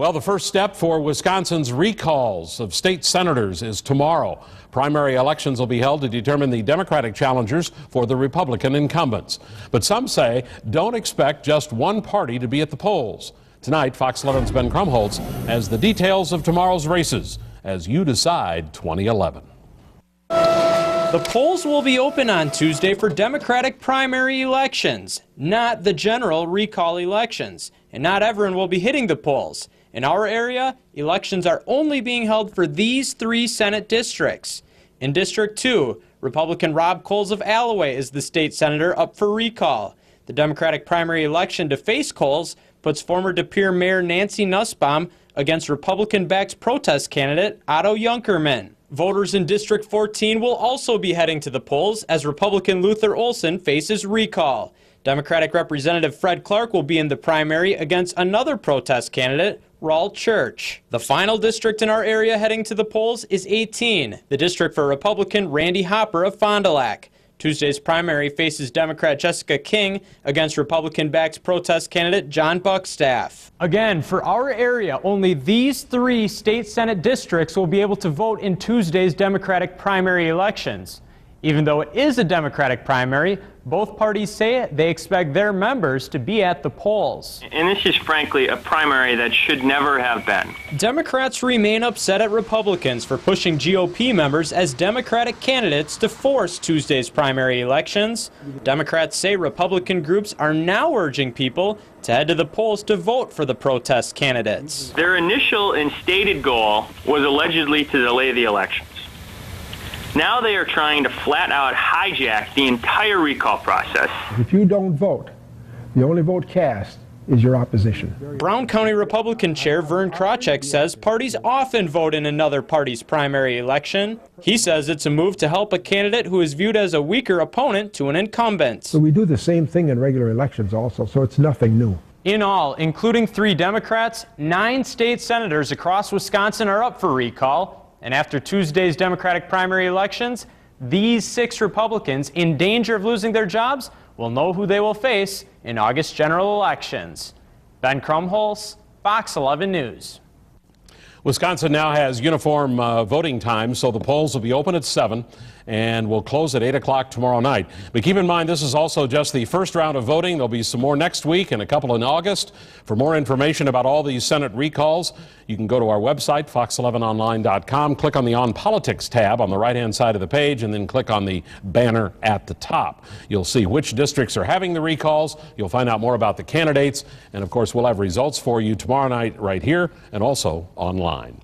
Well, the first step for Wisconsin's recalls of state senators is tomorrow. Primary elections will be held to determine the Democratic challengers for the Republican incumbents. But some say don't expect just one party to be at the polls. Tonight, Fox 11's Ben Krumholtz has the details of tomorrow's races as you decide 2011. The polls will be open on Tuesday for Democratic primary elections, not the general recall elections. And not everyone will be hitting the polls. In our area, elections are only being held for these 3 Senate districts. In District 2, Republican Rob Coles of Alloway is the state senator up for recall. The Democratic primary election to face Coles puts former De Pere Mayor Nancy Nussbaum against Republican-backed protest candidate Otto Junkerman. Voters in District 14 will also be heading to the polls as Republican Luther Olson faces recall. Democratic Representative Fred Clark will be in the primary against another protest candidate, Raul Church. The final district in our area heading to the polls is 18, the district for Republican Randy Hopper of Fond du Lac. Tuesday's primary faces Democrat Jessica King against Republican-backed protest candidate John Buckstaff. Again, for our area, only these 3 state Senate districts will be able to vote in Tuesday's Democratic primary elections. Even though it is a Democratic primary, both parties say they expect their members to be at the polls. And this is frankly a primary that should never have been. Democrats remain upset at Republicans for pushing GOP members as Democratic candidates to force Tuesday's primary elections. Democrats say Republican groups are now urging people to head to the polls to vote for the protest candidates. Their initial and stated goal was allegedly to delay the elections. Now they are trying to flat out hijack the entire recall process. If you don't vote, the only vote cast is your opposition. Brown County Republican Chair Vern Krawczyk says parties often vote in another party's primary election. He says it's a move to help a candidate who is viewed as a weaker opponent to an incumbent. So we do the same thing in regular elections also, so it's nothing new. In all, including 3 Democrats, 9 state senators across Wisconsin are up for recall. And after Tuesday's Democratic primary elections, these 6 Republicans in danger of losing their jobs will know who they will face in August general elections. Ben Krumholtz, Fox 11 News. Wisconsin now has uniform voting time, so the polls will be open at 7 and will close at 8 o'clock tomorrow night. But keep in mind, this is also just the first round of voting. There'll be some more next week and a couple in August. For more information about all these Senate recalls, you can go to our website, fox11online.com, click on the On Politics tab on the right-hand side of the page, and then click on the banner at the top. You'll see which districts are having the recalls. You'll find out more about the candidates. And, of course, we'll have results for you tomorrow night right here and also online.